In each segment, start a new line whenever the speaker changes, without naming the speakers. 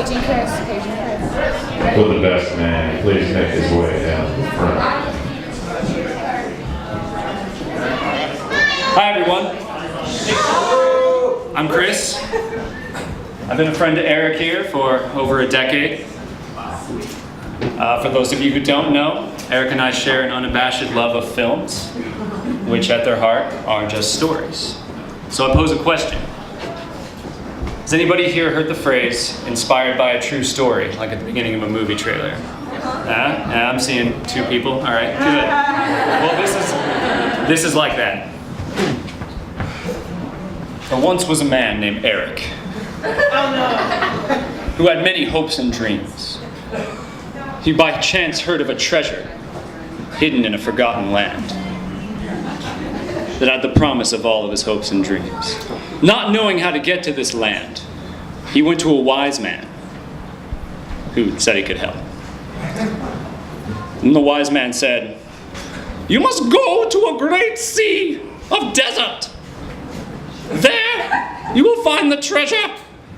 Paging Chris. Paging Chris.
For the best man, please make his way down the front.
Hi everyone. I'm Chris. I've been a friend to Eric here for over a decade. For those of you who don't know, Eric and I share an unabashed love of films, which at their heart are just stories. So I pose a question. Has anybody here heard the phrase, inspired by a true story, like at the beginning of a movie trailer? Yeah, I'm seeing two people. All right, good. Well, this is like that. There once was a man named Eric, who had many hopes and dreams. He by chance heard of a treasure hidden in a forgotten land that had the promise of all of his hopes and dreams. Not knowing how to get to this land, he went to a wise man who said he could help. And the wise man said, "You must go to a great sea of desert. There you will find the treasure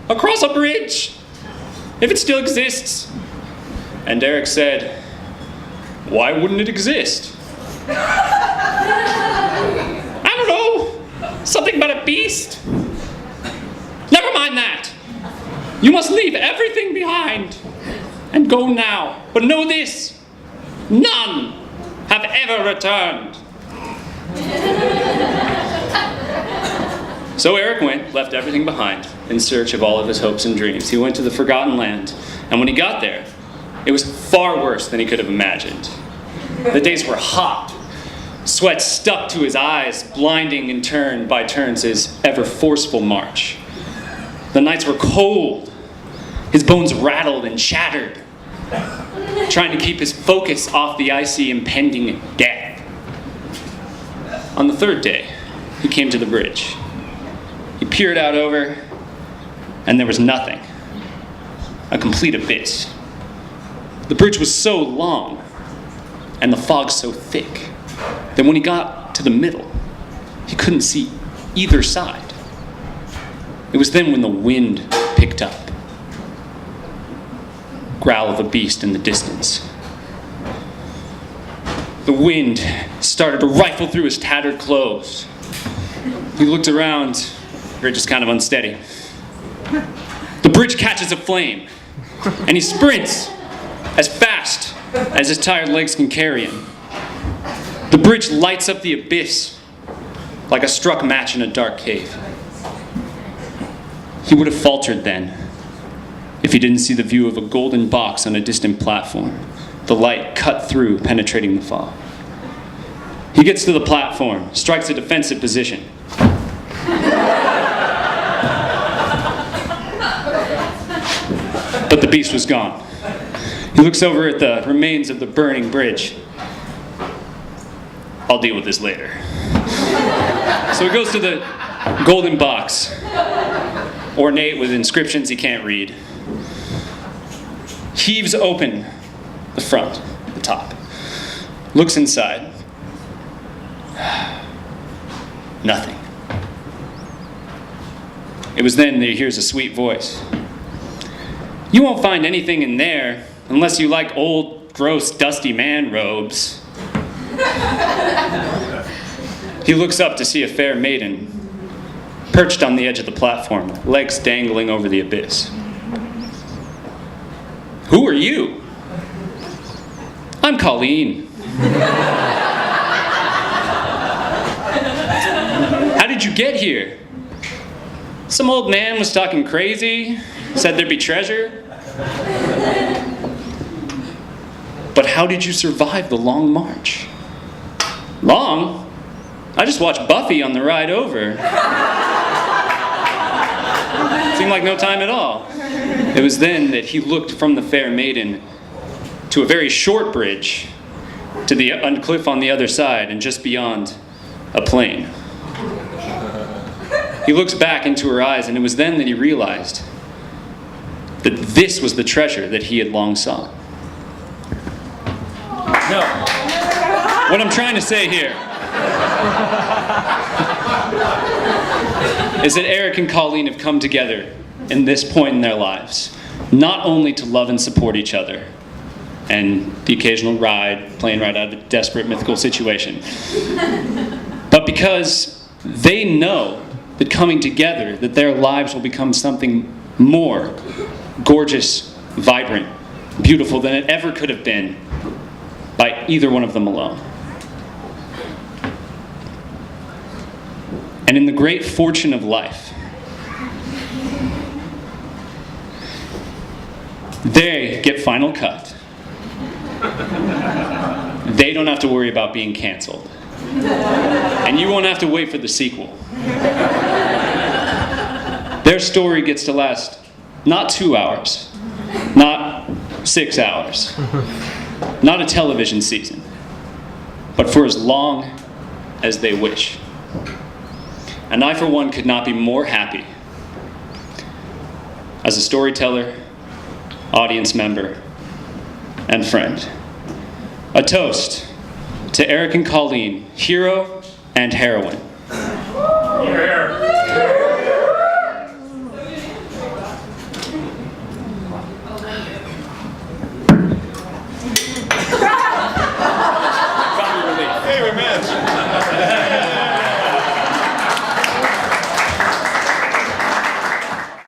across a bridge, if it still exists." And Eric said, "Why wouldn't it exist?" "I don't know, something about a beast." "Never mind that. You must leave everything behind and go now. But know this, none have ever returned." So Eric went, left everything behind in search of all of his hopes and dreams. He went to the forgotten land, and when he got there, it was far worse than he could have imagined. The days were hot. Sweat stuck to his eyes, blinding in turn by turns his ever forceful march. The nights were cold. His bones rattled and shattered, trying to keep his focus off the icy impending death. On the third day, he came to the bridge. He peered out over, and there was nothing. A complete abyss. The bridge was so long, and the fog so thick, that when he got to the middle, he couldn't see either side. It was then when the wind picked up. Growl of a beast in the distance. The wind started to rifle through his tattered clothes. He looked around. The bridge is kind of unsteady. The bridge catches aflame, and he sprints as fast as his tired legs can carry him. The bridge lights up the abyss like a struck match in a dark cave. He would have faltered then if he didn't see the view of a golden box on a distant platform, the light cut through, penetrating the fog. He gets to the platform, strikes a defensive position. But the beast was gone. He looks over at the remains of the burning bridge. "I'll deal with this later." So he goes to the golden box, ornate with inscriptions he can't read. Heaves open the front, the top. Looks inside. Nothing. It was then that he hears a sweet voice. "You won't find anything in there unless you like old, gross, dusty man robes." He looks up to see a fair maiden perched on the edge of the platform, legs dangling over the abyss. "Who are you?" "I'm Colleen." "How did you get here?" "Some old man was talking crazy, said there'd be treasure." "But how did you survive the long march?" "Long? I just watched Buffy on the ride over. Seemed like no time at all." It was then that he looked from the fair maiden to a very short bridge, to the cliff on the other side, and just beyond, a plain. He looks back into her eyes, and it was then that he realized that this was the treasure that he had long sought. No. What I'm trying to say here is that Eric and Colleen have come together in this point in their lives. not only to love and support each other, and the occasional plane ride out of a desperate mythical situation, but because they know that coming together, that their lives will become something more gorgeous, vibrant, beautiful than it ever could have been by either one of them alone. And in the great fortune of life, they get final cut. They don't have to worry about being canceled. And you won't have to wait for the sequel. Their story gets to last not 2 hours, not 6 hours, not a television season, but for as long as they wish. And I, for one, could not be more happy as a storyteller, audience member, and friend. A toast to Eric and Colleen, hero and heroine.
Here.